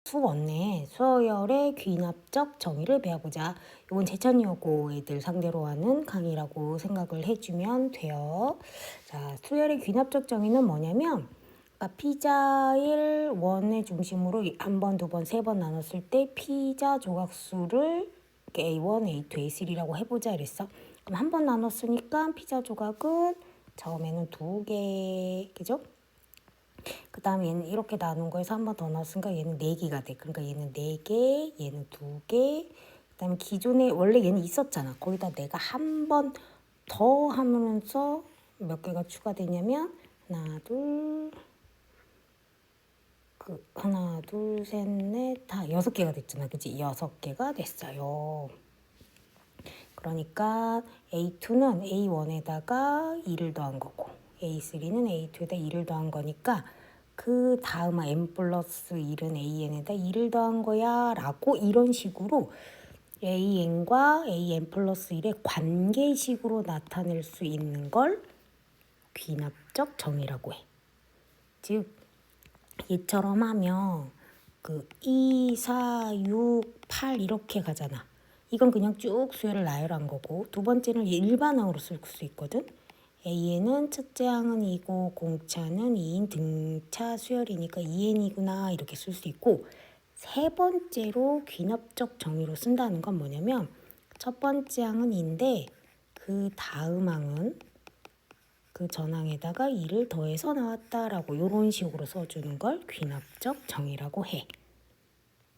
수원내 서열의 귀납적 정의를 배워보자. 이건 제천여고 애들 상대로 하는 강의라고 생각을 해주면 돼요. 자, 수열의 귀납적 정의는 뭐냐면, 그러니까 피자일 원의 중심으로 한 번, 두 번, 세 번 나눴을 때 피자 조각수를 A1, A2, A3라고 해보자 이랬어. 그럼 한 번 나눴으니까 피자 조각은 처음에는 2개, 그죠? 그 다음에 얘는 이렇게 나눈 거에서 한 번 더 넣었으니까 얘는 4개가 돼. 그러니까 얘는 4개, 얘는 2개. 그 다음에 기존에 원래 얘는 있었잖아. 거기다 내가 한 번 더 하면서 몇 개가 추가되냐면 하나, 둘, 셋, 넷, 다 6개가 됐잖아. 그치? 6개가 됐어요. 그러니까 A2는 A1에다가 2를 더한 거고 A3는 A2에다 2를 더한 거니까 그 다음 n 플러스 1은 an에다 2를 더한 거야 라고 이런 식으로 an과 an 플러스 1의 관계식으로 나타낼 수 있는 걸 귀납적 정의라고 해. 즉 얘처럼 하면 그 2, 4, 6, 8 이렇게 가잖아. 이건 그냥 쭉 수열을 나열한 거고 두 번째는 일반항으로 쓸 수 있거든. A에는 첫째 항은 2고 공차는 2인 등차 수열이니까 2n이구나 이렇게 쓸 수 있고 세 번째로 귀납적 정의로 쓴다는 건 뭐냐면 첫 번째 항은 2인데 그 다음 항은 그 전항에다가 2를 더해서 나왔다라고 이런 식으로 써주는 걸 귀납적 정의라고 해.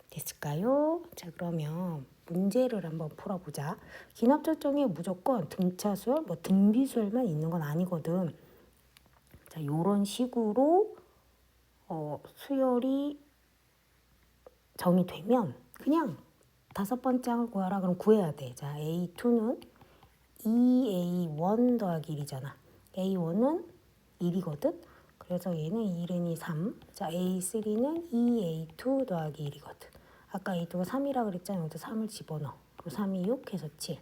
됐을까요? 자, 그러면 문제를 한번 풀어보자. 귀납적 정의에 무조건 등차 수열, 등비 수열만 있는 건 아니거든. 자, 이런 식으로 수열이 정의되면 그냥 다섯 번째 항을 구하라 그럼 구해야 돼. 자, A2는 2A1 더하기 1이잖아. A1은 1이거든. 그래서 얘는 1은 2, 3. 자, A3는 2A2 더하기 1이거든. 아까 A2가 3이라 그랬잖아. 여기다 3을 집어넣어. 그럼 3이 6 해서 7.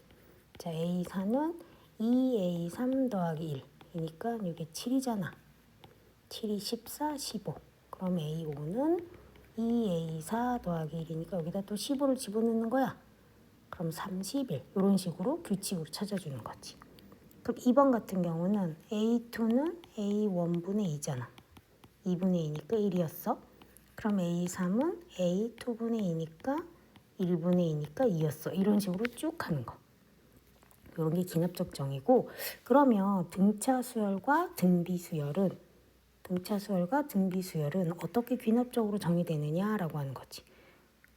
자, A4는 2A3 더하기 1이니까 이게 7이잖아. 7이 14, 15. 그럼 A5는 2A4 더하기 1이니까 여기다 또 15를 집어넣는 거야. 그럼 31. 이런 식으로 규칙으로 찾아주는 거지. 그럼 2번 같은 경우는 A2는 A1분의 2잖아. 2분의 2니까 1이었어. 그럼 A3은 A2분의 2니까 1분의 2니까 2였어. 이런 식으로 쭉 하는 거. 이런 게 기납적 정의고 그러면 등차 수열과 등비 수열은 어떻게 귀납적으로 정의되느냐라고 하는 거지.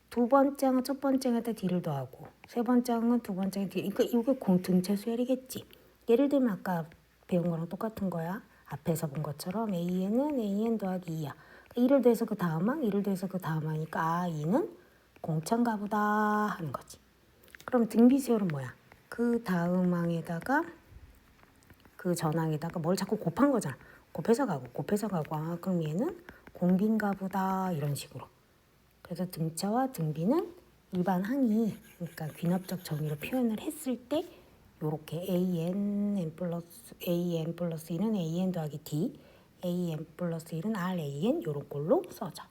두 번째 항은 첫 번째 항에다 D를 더하고 세 번째 항은 두 번째 항에 D. 그러니까 이게 공등차 수열이겠지. 예를 들면 아까 배운 거랑 똑같은 거야. 앞에서 본 것처럼 AN은 AN 더하기 2야. 1을 더해서 그 다음 항, 1을 더해서 그 다음 항이니까 2는 공차인가 보다 하는 거지. 그럼 등비 수열은 뭐야? 그 다음 항에다가 그 전항에다가 뭘 자꾸 곱한 거잖아. 곱해서 가고 그럼 얘는 공비인가 보다 이런 식으로. 그래서 등차와 등비는 일반 항이 그러니까 귀납적 정의로 표현을 했을 때 요렇게 an 플러스 2는 an 더하기 d, an 플러스 1은 ran 요런 걸로 써져.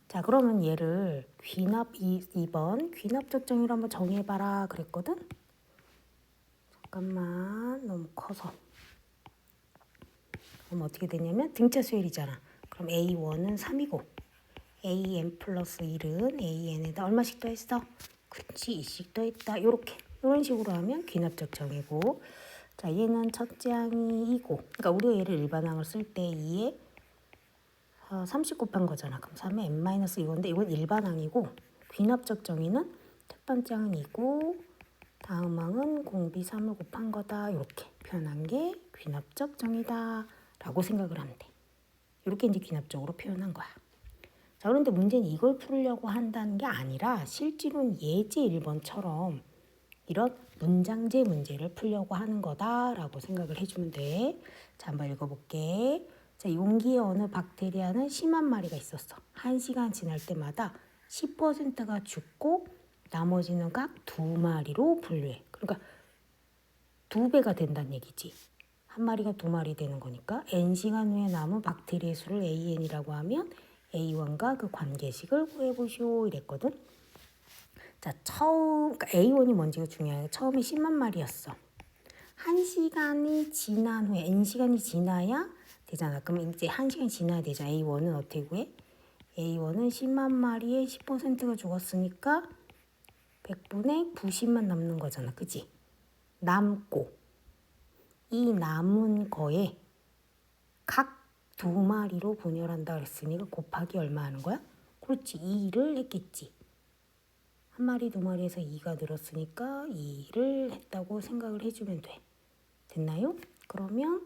자, 그러면 얘를 2번 귀납적 정의로 한번 정의해봐라 그랬거든. 잠깐만 너무 커서. 그럼 어떻게 되냐면 등차 수열이잖아. 그럼 A1은 3이고 an 플러스 1은 an에다 얼마씩 더했어? 그치, 2씩 더했다. 요렇게 이런 식으로 하면 귀납적 정의고 자, 얘는 첫째 항이 2고 그러니까 우리가 얘를 일반항을 쓸 때 2에 30 곱한 거잖아. 그럼 3에 n-2건데 이건 일반항이고 귀납적 정의는 첫 번째 항은 2고 다음 항은 공비 3을 곱한 거다. 이렇게 표현한 게 귀납적 정의다 라고 생각을 하면 돼. 이렇게 이제 귀납적으로 표현한 거야. 자, 그런데 문제는 이걸 풀려고 한다는 게 아니라 실제로는 예제 1번처럼 이런 문장제 문제를 풀려고 하는 거다라고 생각을 해주면 돼. 자, 한번 읽어볼게. 자, 용기에 어느 박테리아는 10만 마리가 있었어. 1시간 지날 때마다 10%가 죽고 나머지는 각 2마리로 분류해. 그러니까 2배가 된다는 얘기지. 한 마리가 2마리 되는 거니까 n시간 후에 남은 박테리아의 수를 an이라고 하면 A1과 그 관계식을 구해보시오 이랬거든. 자, 그러니까 A1이 뭔지가 중요해. 처음에 10만 마리였어. 1시간이 지난 후에 N시간이 지나야 되잖아. 그럼 이제 1시간이 지나야 되잖아. A1은 어떻게 구해? A1은 10만 마리에 10%가 죽었으니까 100분의 90만 남는 거잖아. 그지? 남고 이 남은 거에 각 2마리로 분열한다 그랬으니까 곱하기 얼마 하는 거야? 그렇지. 2를 했겠지. 1마리, 2마리에서 2가 늘었으니까 2를 했다고 생각을 해주면 돼. 됐나요? 그러면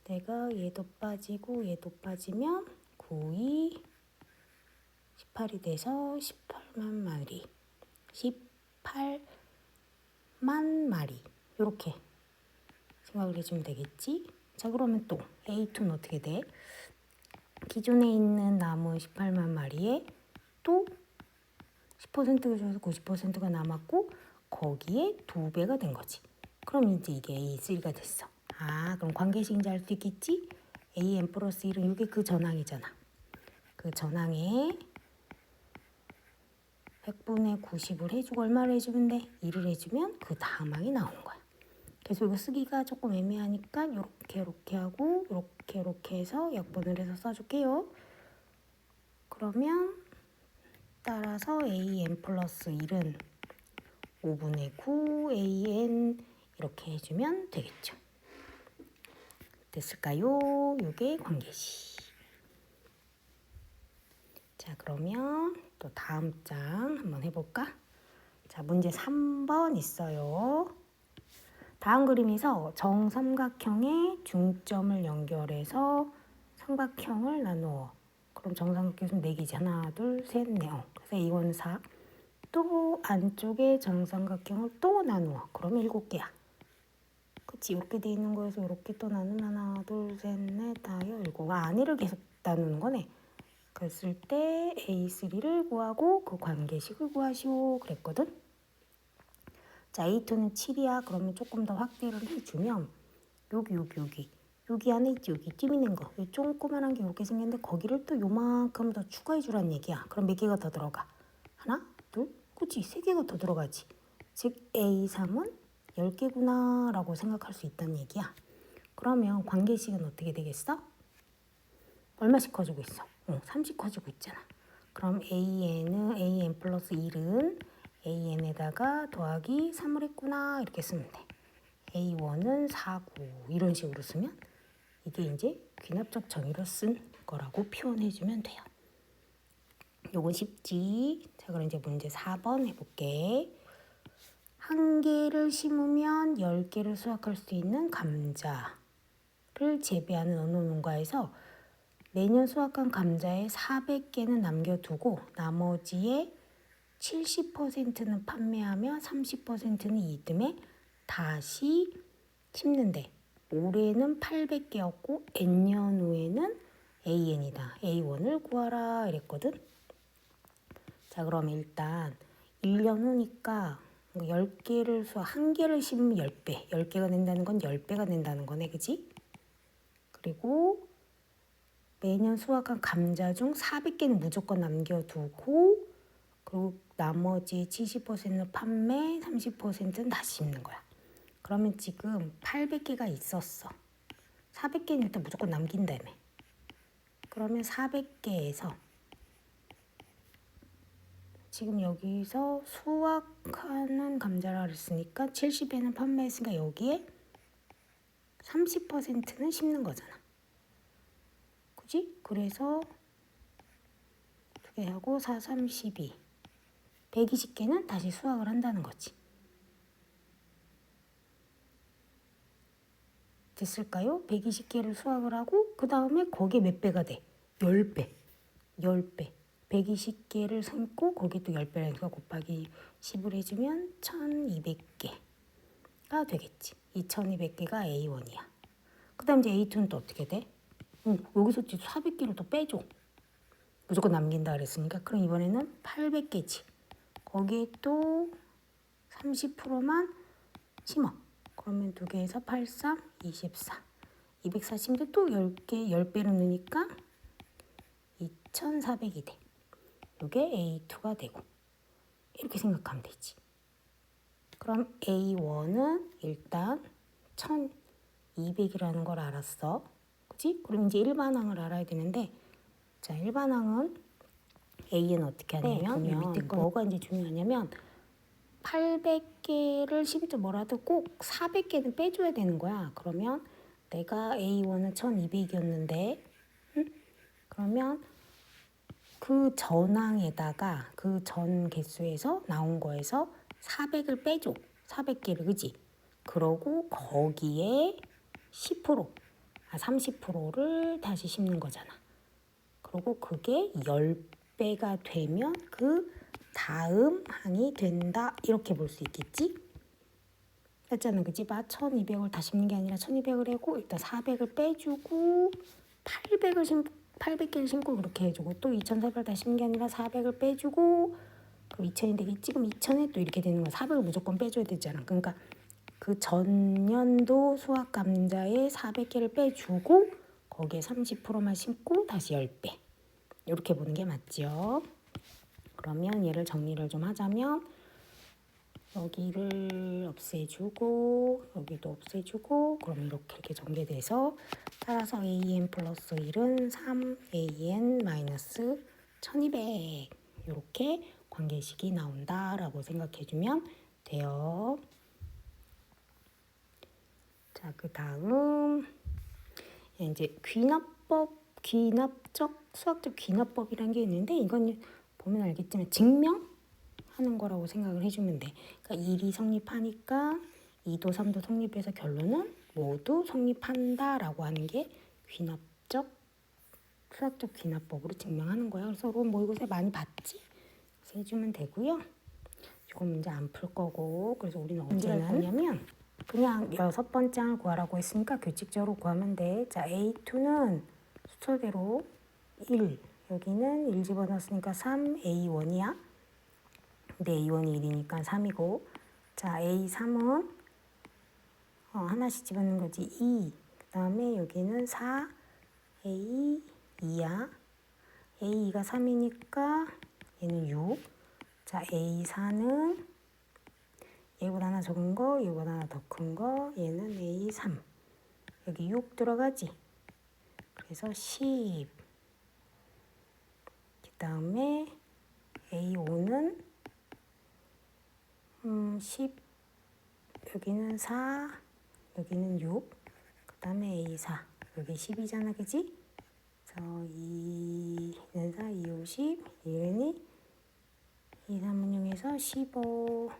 내가 얘도 빠지고 얘도 빠지면 9이 18이 돼서 18만 마리. 18만 마리. 이렇게 생각을 해주면 되겠지? 자, 그러면 또 A2는 어떻게 돼? 기존에 있는 나무 18만 마리에 또 10%가 줘서 90%가 남았고 거기에 2배가 된 거지. 그럼 이제 이게 A3가 됐어. 아, 그럼 관계식인지 알 수 있겠지? AN 플러스 1은 이게 그 전항이잖아. 그 전항에 100분의 90을 해주고 얼마를 해주면 돼? 2를 해주면 그 다음 항이 나오는 거야. 그래서 이거 쓰기가 조금 애매하니까 이렇게 하고 이렇게 해서 약분을 해서 써줄게요. 그러면 따라서 AN 플러스 1은 5분의 9 AN 이렇게 해주면 되겠죠. 됐을까요? 요게 관계식. 자, 그러면 또 다음 장 한번 해볼까? 자, 문제 3번 있어요. 다음 그림에서 정삼각형의 중점을 연결해서 삼각형을 나누어. 그럼 정삼각형 4개지. 하나, 둘, 셋, 넷. 그래서 A1 4. 또 안쪽에 정삼각형을 또 나누어. 그러면 7개야. 그치? 이렇게 돼 있는 거에서 이렇게 또 나누면 하나, 둘, 셋, 넷, 다섯, 일곱. 안에를 계속 나누는 거네. 그랬을 때 A3를 구하고 그 관계식을 구하시오 그랬거든. 자, A2는 7이야. 그러면 조금 더 확대를 해주면 여기 안에 있지. 여기 띠미는 거. 이 조그만한 게 이렇게 생겼는데 거기를 또 요만큼 더 추가해 주란 얘기야. 그럼 몇 개가 더 들어가? 하나, 둘, 그치? 3개가 더 들어가지. 즉 A3은 10개구나 라고 생각할 수 있다는 얘기야. 그러면 관계식은 어떻게 되겠어? 얼마씩 커지고 있어? 3씩 커지고 있잖아. 그럼 AN 플러스 1은 AN에다가 더하기 3을 했구나 이렇게 쓰면 돼. A1은 4, 9 이런 식으로 쓰면 이게 이제 귀납적 정의로 쓴 거라고 표현해주면 돼요. 요건 쉽지? 자, 그럼 이제 문제 4번 해볼게. 1개를 심으면 10개를 수확할 수 있는 감자를 재배하는 어느 농가에서 매년 수확한 감자의 400개는 남겨두고 나머지의 70%는 판매하며 30%는 이듬해 다시 심는데 올해는 800개였고 N년 후에는 AN이다. A1을 구하라 이랬거든. 자, 그럼 일단 1년 후니까 10개를 1개를 심으면 10배. 10개가 된다는 건 10배가 된다는 거네. 그지? 그리고 매년 수확한 감자 중 400개는 무조건 남겨두고 그리고 나머지 70%는 판매, 30%는 다시 심는 거야. 그러면 지금 800개가 있었어. 400개는 일단 무조건 남긴다며. 그러면 400개에서 지금 여기서 수확하는 감자라 그랬으니까 70에는 판매했으니까 여기에 30%는 심는 거잖아. 그지? 그래서 2개 하고 4, 32. 120개는 다시 수확을 한다는 거지. 됐을까요? 120개를 수확을 하고 그 다음에 거기에 몇 배가 돼? 10배. 10배. 120개를 심고 거기에 또 10배라니까 곱하기 10을 해주면 1200개가 되겠지. 이 1200개가 A1이야. 그 다음 이제 A2는 또 어떻게 돼? 여기서 400개를 또 빼줘. 무조건 남긴다 그랬으니까 그럼 이번에는 800개지. 거기에 또 30%만 심어. 그러면 2개에서 8, 3, 24. 240인데 또 10개, 10배를 넣으니까 2400이 돼. 이게 A2가 되고 이렇게 생각하면 되지. 그럼 A1은 일단 1200이라는 걸 알았어. 그치? 그럼 이제 일반항을 알아야 되는데, 자, 일반항은 A는 어떻게 하냐면, 밑에 거 뭐가 이제 중요하냐면 800개를 심지 뭐라도 꼭 400개는 빼줘야 되는 거야. 그러면 내가 A1은 1200이었는데 그러면 그 전항에다가 그 전 개수에서 나온 거에서 400을 빼줘. 400개를, 그지? 그러고 거기에 10%, 30%를 다시 심는 거잖아. 그리고 그게 10배가 되면 그 다음 항이 된다. 이렇게 볼 수 있겠지? 했잖아, 그지? 1200을 다 심는 게 아니라 1200을 하고 일단 400을 빼주고 800개를 심고 그렇게 해주고 또 2400을 다 심는 게 아니라 400을 빼주고 그럼 2000이 되겠지? 그럼 2000에 또 이렇게 되는 거야. 400을 무조건 빼줘야 되잖아. 그러니까 그 전년도 수학 감자에 400개를 빼주고 거기에 30%만 심고 다시 10배. 이렇게 보는 게 맞죠? 그러면 얘를 정리를 좀 하자면 여기를 없애주고 여기도 없애주고 그럼 이렇게 전개돼서 따라서 AN 플러스 1은 3 AN 마이너스 1200 이렇게 관계식이 나온다라고 생각해주면 돼요. 자, 그 다음 이제 수학적 귀납법이라는 게 있는데 이건 보면 알겠지만 증명하는 거라고 생각을 해주면 돼. 그러니까 1이 성립하니까 2도 3도 성립해서 결론은 모두 성립한다라고 하는 게 수학적 귀납법으로 증명하는 거야. 그래서 여러분 모의고사에 많이 봤지? 그래서 해주면 되고요. 조금 문제 안 풀 거고 그래서 우리는 어떻게 할 거냐면 그냥 6번째 항을 구하라고 했으니까 규칙적으로 구하면 돼. 자, A2는 순서대로 1, 여기는 1 집어넣었으니까 3, A1이야. 근데 A1이 1이니까 3이고 자, A3은 하나씩 집어넣는 거지. 2, 그 다음에 여기는 4, A2야. A2가 3이니까 얘는 6. 자, A4는 얘보다 하나 적은 거, 얘보다 하나 더 큰 거, 얘는 A3. 여기 6 들어가지. 그래서 10. 그 다음에 A5는 10. 여기는 4. 여기는 6. 그 다음에 A4. 여기 10이잖아, 그지? 그래서 2는 4, 2, 5, 10. 1은 2, 3은 0에서 15.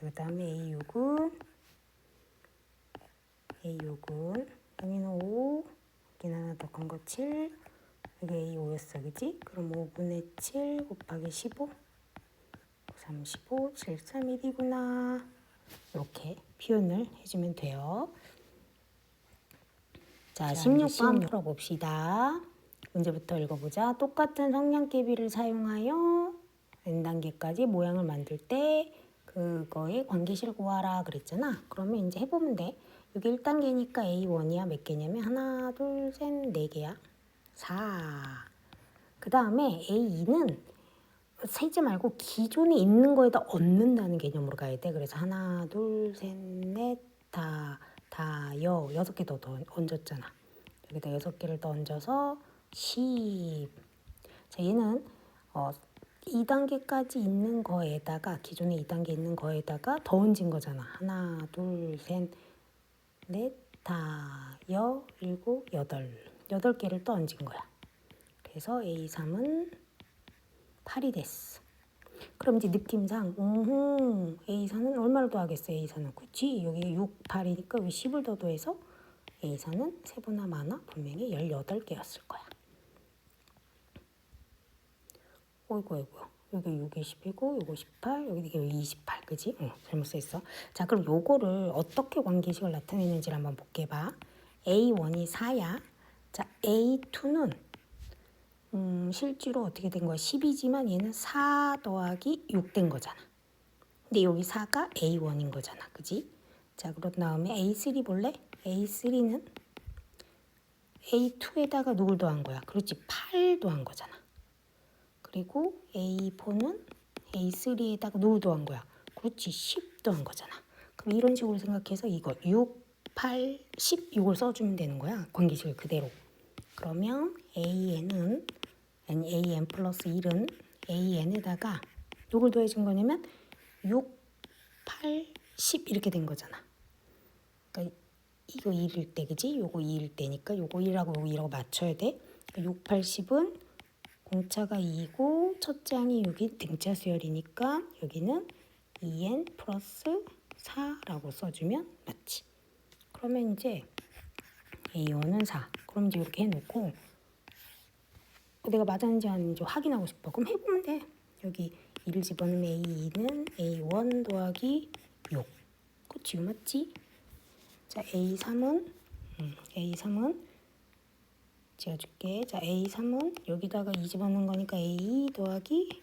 그 다음에 A6은 여기는 5, 여기는 하나 더 큰 거 7, 여기 A5였어, 그지? 그럼 5분의 7 곱하기 15, 35, 7, 3, 1이구나. 이렇게 표현을 해주면 돼요. 자, 16번 풀어봅시다. 문제부터 읽어보자. 똑같은 성냥개비를 사용하여 n단계까지 모양을 만들 때 그거의 관계식을 구하라 그랬잖아. 그러면 이제 해보면 돼. 여기 1단계니까 A1이야. 몇 개냐면 하나, 둘, 셋, 4개야. 4. 그 다음에 A2는 세지 말고 기존에 있는 거에다 얹는다는 개념으로 가야 돼. 그래서 하나, 둘, 셋, 넷, 다, 6개 더 얹었잖아. 여기다 6개를 더 얹어서 10. 자, 얘는 2단계까지 있는 거에다가 기존에 2단계 있는 거에다가 더 얹은 거잖아. 하나, 둘, 셋, 넷, 다, 7, 8개를 또 얹은 거야. 그래서 A3은 8이 됐어. 그럼 이제 느낌상 A4는 얼마를 더하겠어? A4는 그치? 여기 6, 8이니까 여기 10을 더 더해서 A4는 세보나 마나 분명히 18개였을 거야. 어이구. 여기 6이 10이고 요거 18, 여기 28, 그지? 잘못 써있어. 자, 그럼 요거를 어떻게 관계식을 나타내는지를 한번 볼게 봐. A1이 4야. 자, A2는 실제로 어떻게 된 거야? 10이지만 얘는 4 더하기 6 된 거잖아. 근데 여기 4가 A1인 거잖아. 그지? 자, 그런 다음에 A3 볼래? A3는 A2에다가 누굴 더한 거야? 그렇지, 8 더한 거잖아. 그리고 A4는 A3에다가 누구 더한 거야? 그렇지, 10 더한 거잖아. 그럼 이런 식으로 생각해서 이거 6, 8, 10 이걸 써주면 되는 거야. 관계식을 그대로. 그러면 AN은 AN 플러스 1은 AN에다가 누굴 더해준 거냐면 6, 8, 10 이렇게 된 거잖아. 그러니까 이거 1일 때, 그지? 요거 2일 때니까 요거 1하고 요거 2라고 맞춰야 돼. 그러니까 6, 8, 10은 공차가 2고 첫째 항이 여기 등차 수열이니까 여기는 2n 플러스 4라고 써주면 맞지. 그러면 이제 A1은 4. 그럼 이제 이렇게 해놓고 내가 맞았는지 아닌지 확인하고 싶어. 그럼 해보면 돼. 여기 2를 집어넣으면 A2는 A1 더하기 6. 그치, 맞지? 자, A3은 지어줄게. 자, A3은 여기다가 2 집어넣은 거니까 A 더하기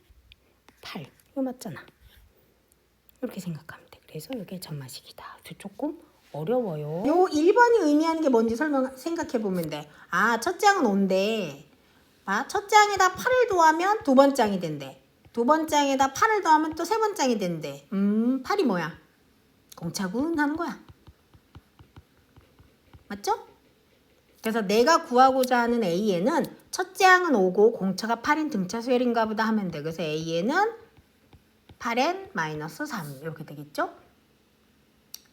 8. 이거 맞잖아. 이렇게 생각하면 돼. 그래서 이게 전마식이다. 조금 어려워요. 요 1번이 의미하는 게 뭔지 생각해보면 돼. 아, 첫째 항은 5인데 첫째 항에다 8을 더하면 두 번째 항이 된대. 두 번째 항에다 8을 더하면 또 세 번째 항이 된대. 8이 뭐야? 공차군 하는 거야. 맞죠? 그래서 내가 구하고자 하는 AN은 첫째 항은 5고 공차가 8인 등차 수열인가 보다 하면 돼. 그래서 AN은 8n-3 이렇게 되겠죠?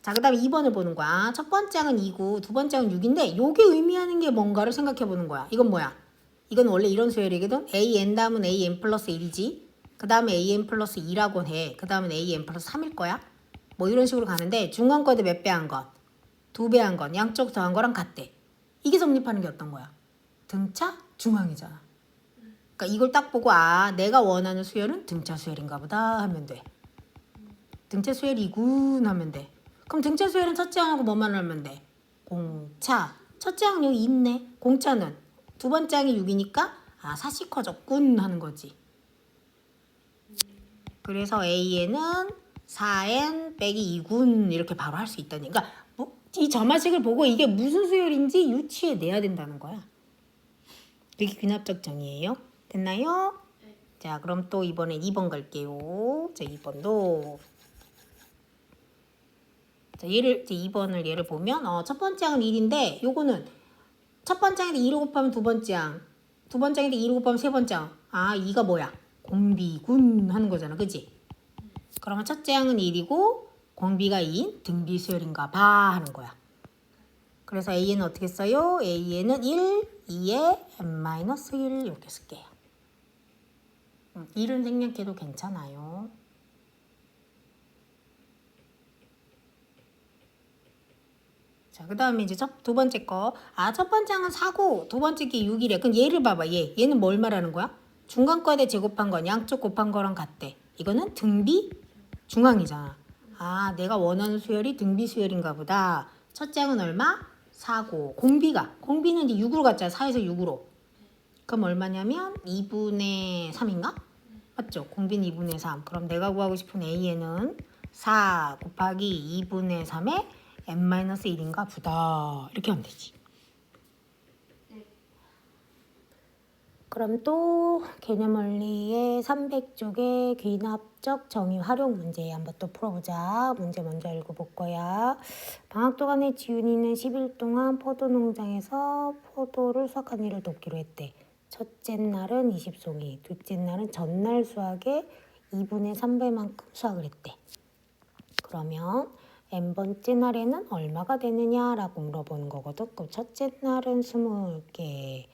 자, 그 다음에 2번을 보는 거야. 첫 번째 항은 2고 두 번째 항은 6인데 요게 의미하는 게 뭔가를 생각해 보는 거야. 이건 뭐야? 이건 원래 이런 수열이거든. AN 다음은 AN 플러스 1이지. 그 다음에 AN 플러스 2라고 해. 그 다음은 AN 플러스 3일 거야. 뭐 이런 식으로 가는데 중간 거에 몇 배 한 건? 2배 한 건. 양쪽 더한 거랑 같대. 이게 성립하는 게 어떤 거야? 등차 중앙이잖아. 그러니까 이걸 딱 보고 아, 내가 원하는 수열은 등차 수열인가 보다 하면 돼. 등차 수열이군 하면 돼. 그럼 등차 수열은 첫째 항하고 뭐만 하면 돼? 공차. 첫째 항 여기 있네. 공차는 두 번째 항이 6이니까 아, 사시 커졌군 하는 거지. 그래서 AN은 4N 빼기 2군 이렇게 바로 할 수 있다니. 그러니까 이 점화식을 보고 이게 무슨 수열인지 유추해 내야 된다는 거야. 이게 귀납적 정의예요. 됐나요? 네. 자, 그럼 또 이번엔 2번 갈게요. 자, 2번도 자, 이제 2번을 예를 보면 첫 번째 항은 1인데 요거는 첫 번째 항인데 2로 곱하면 두 번째 항, 두 번째 항인데 2로 곱하면 세 번째 항. 아, 2가 뭐야? 공비군 하는 거잖아. 그치? 그러면 첫째 항은 1이고 공비가 2인 등비 수열인가 봐 하는 거야. 그래서 AN은 어떻게 써요? AN은 1, 2에 n-1 이렇게 쓸게요. 1은 생략해도 괜찮아요. 자, 그 다음에 이제 두 번째 거. 아, 첫 번째 항은 4고 두 번째 게 6이래. 그럼 얘를 봐봐. 얘는 뭘 말하는 거야? 중간 거에 제곱한 건 양쪽 곱한 거랑 같대. 이거는 등비 중앙이잖아. 아, 내가 원하는 수열이 등비 수열인가 보다. 첫째 항은 얼마? 4고. 공비는 이제 6으로 갔잖아. 4에서 6으로. 그럼 얼마냐면 2분의 3인가? 맞죠? 공비는 2분의 3. 그럼 내가 구하고 싶은 AN은 4 곱하기 2분의 3에 n-1인가 보다. 이렇게 하면 되지. 그럼 또 개념원리의 300쪽의 귀납적 정의 활용 문제 한번 또 풀어보자. 문제 먼저 읽어볼 거야. 방학 동안에 지훈이는 10일 동안 포도 농장에서 포도를 수확하는 일을 돕기로 했대. 첫째 날은 20송이, 둘째 날은 전날 수확의 2분의 3배만큼 수확을 했대. 그러면 n번째 날에는 얼마가 되느냐라고 물어보는 거거든. 그럼 첫째 날은 20개,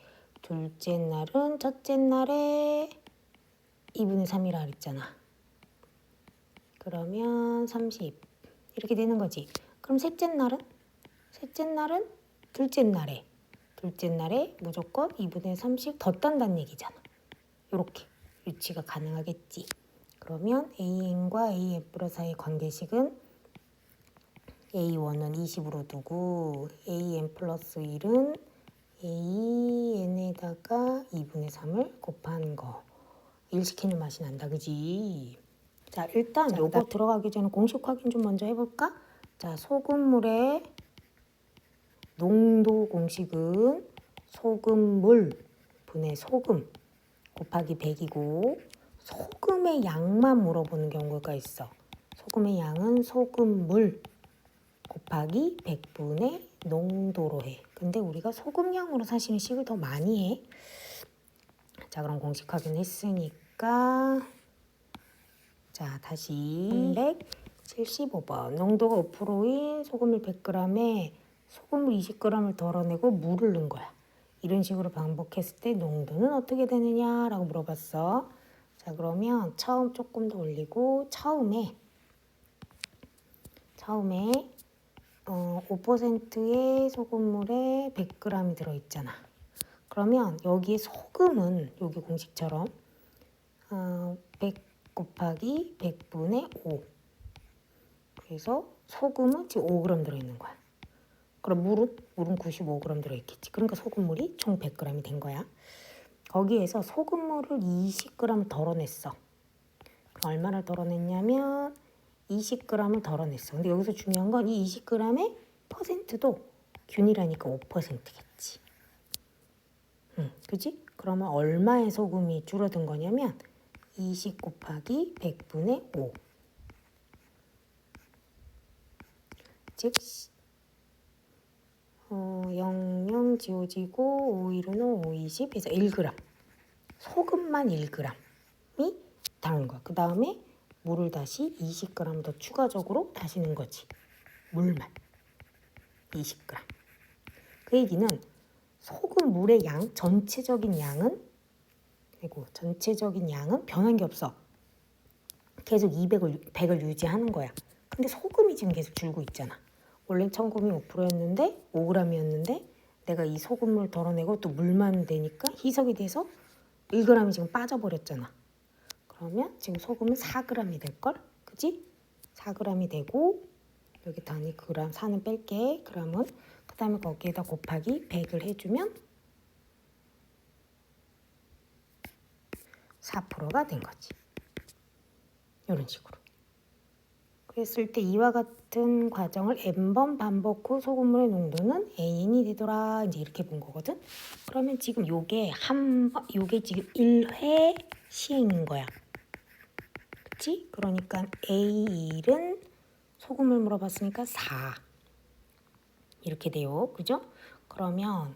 둘째 날은 첫째 날에 2분의 3이라 그랬잖아. 그러면 30 이렇게 되는 거지. 그럼 셋째 날은? 셋째 날은 둘째 날에 무조건 2분의 30 더 딴다는 얘기잖아. 이렇게 유치가 가능하겠지. 그러면 AN과 AF로 사이의 관계식은 A1은 20으로 두고 AN 플러스 1은 AN에다가 2분의 3을 곱한 거. 일시키는 맛이 난다. 그지? 자, 일단 요거 들어가기 전에 공식 확인 좀 먼저 해볼까? 자, 소금물의 농도 공식은 소금물 분의 소금 곱하기 100이고 소금의 양만 물어보는 경우가 있어. 소금의 양은 소금물 곱하기 100분의 농도로 해. 근데 우리가 소금량으로 사실은 식을 더 많이 해. 자, 그럼 공식 확인했으니까 자, 다시 375번. 농도가 5%인 소금물 100g에 소금물 20g을 덜어내고 물을 넣은 거야. 이런 식으로 반복했을 때 농도는 어떻게 되느냐라고 물어봤어. 자, 그러면 처음 조금 더 올리고 처음에 5%의 소금물에 100g이 들어있잖아. 그러면 여기에 소금은 여기 공식처럼 100 곱하기 100분의 5. 그래서 소금은 지금 5g 들어있는 거야. 그럼 물은 95g 들어있겠지. 그러니까 소금물이 총 100g이 된 거야. 거기에서 소금물을 20g 덜어냈어. 그럼 얼마를 덜어냈냐면 20g을 덜어냈어. 근데 여기서 중요한 건 이 20g의 퍼센트도 균이라니까 5%겠지. 그지? 그러면 얼마의 소금이 줄어든 거냐면 20 곱하기 100분의 5. 즉 00 지워지고 515는 520 해서 1g. 소금만 1g이 다른 거야. 그 다음에 물을 다시 20g 더 추가적으로 다시 넣은 거지. 물만 20g. 그 얘기는 소금 물의 양, 전체적인 양은 변한 게 없어. 계속 100을 유지하는 거야. 근데 소금이 지금 계속 줄고 있잖아. 원래 천금이 5%였는데 5g이었는데 내가 이 소금물 덜어내고 또 물만 되니까 희석이 돼서 1g이 지금 빠져버렸잖아. 그러면 지금 소금은 4g이 될걸? 그지? 4g이 되고 여기 단위 그램 4는 뺄게. 그램은 그 다음에 거기에다 곱하기 100을 해주면 4%가 된 거지. 이런 식으로. 그랬을 때 이와 같은 과정을 n번 반복 후 소금물의 농도는 AN이 되더라. 이제 이렇게 본 거거든. 그러면 지금 요게 지금 1회 시행인 거야. 그치? 그러니까 A1은 소금을 물어봤으니까 4. 이렇게 돼요. 그죠? 그러면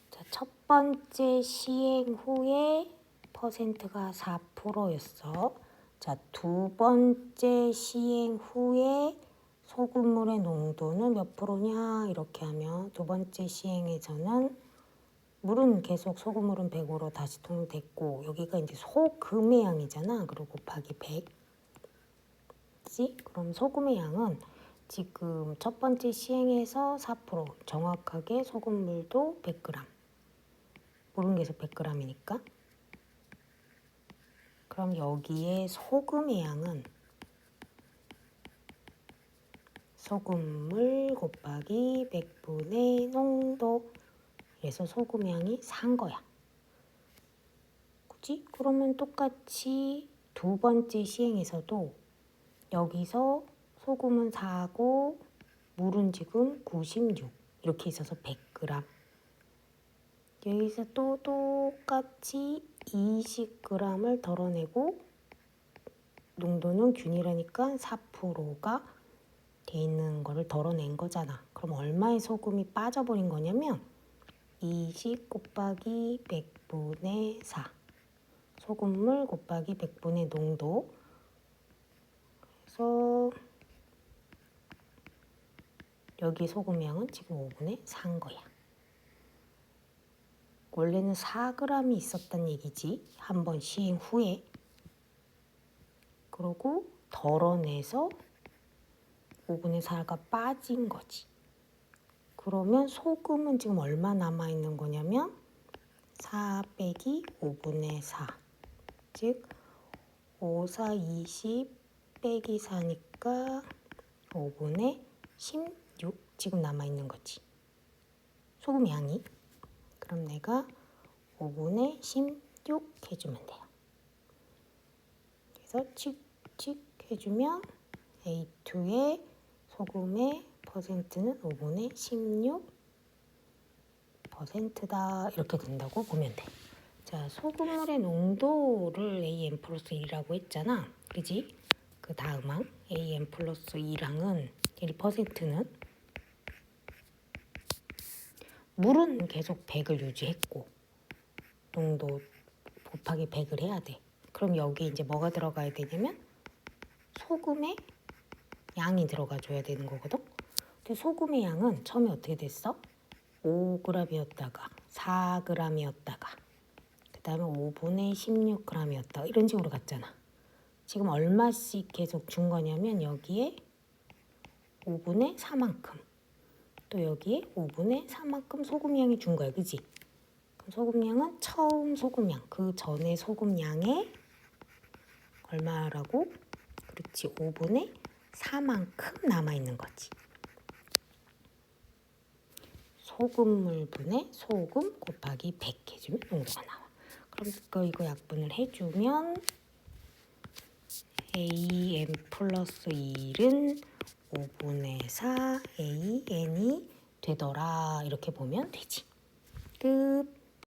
자, 첫 번째 시행 후에 퍼센트가 4%였어. 자, 두 번째 시행 후에 소금물의 농도는 몇 프로냐? 이렇게 하면 두 번째 시행에서는 물은 계속 소금물은 100으로 다시 통일됐고 여기가 이제 소금의 양이잖아. 그리고 곱하기 100. 그치? 그럼 소금의 양은 지금 첫 번째 시행에서 4% 정확하게 소금물도 100g. 물은 계속 100g이니까. 그럼 여기에 소금의 양은 소금물 곱하기 100분의 농도. 그래서 소금 양이 산 거야. 그치? 그러면 똑같이 두 번째 시행에서도 여기서 소금은 4고 물은 지금 96 이렇게 있어서 100g. 여기서 또 똑같이 20g을 덜어내고 농도는 균이라니까 4%가 돼 있는 거를 덜어낸 거잖아. 그럼 얼마의 소금이 빠져버린 거냐면 20 곱하기 100분의 4. 소금물 곱하기 100분의 농도. 그래서 여기 소금량은 지금 5분의 4인 거야. 원래는 4g이 있었단 얘기지. 한 번 시행 후에. 그러고 덜어내서 5분의 4가 빠진 거지. 그러면 소금은 지금 얼마 남아있는 거냐면 4 빼기 5분의 4. 즉 5, 4, 20 빼기 4니까 5분의 16 지금 남아있는 거지. 소금 양이. 그럼 내가 5분의 16 해주면 돼요. 그래서 칙칙 해주면 A2의 소금의 퍼센트는 5분의 16% %다 이렇게 된다고 보면 돼. 자, 소금물의 농도를 AN 플러스 1이라고 했잖아. 그지? 그 다음항 AN 플러스 2랑은 1%는 물은 계속 100을 유지했고 농도 곱하기 100을 해야 돼. 그럼 여기 이제 뭐가 들어가야 되냐면 소금의 양이 들어가 줘야 되는 거거든. 근데 소금의 양은 처음에 어떻게 됐어? 5g이었다가 4g이었다가 그 다음에 5분의 16g이었다가 이런 식으로 갔잖아. 지금 얼마씩 계속 준 거냐면 여기에 5분의 4만큼 또 여기에 5분의 4만큼 소금량이 준 거야. 그지? 그럼 소금량은 처음 소금량 그 전에 소금량의 얼마라고? 그렇지. 5분의 4만큼 남아있는 거지. 소금물분의 소금 곱하기 100 해주면 농도가 나와. 그럼 이거 약분을 해주면 AN 플러스 1은 5분의 4 AN이 되더라. 이렇게 보면 되지. 끝.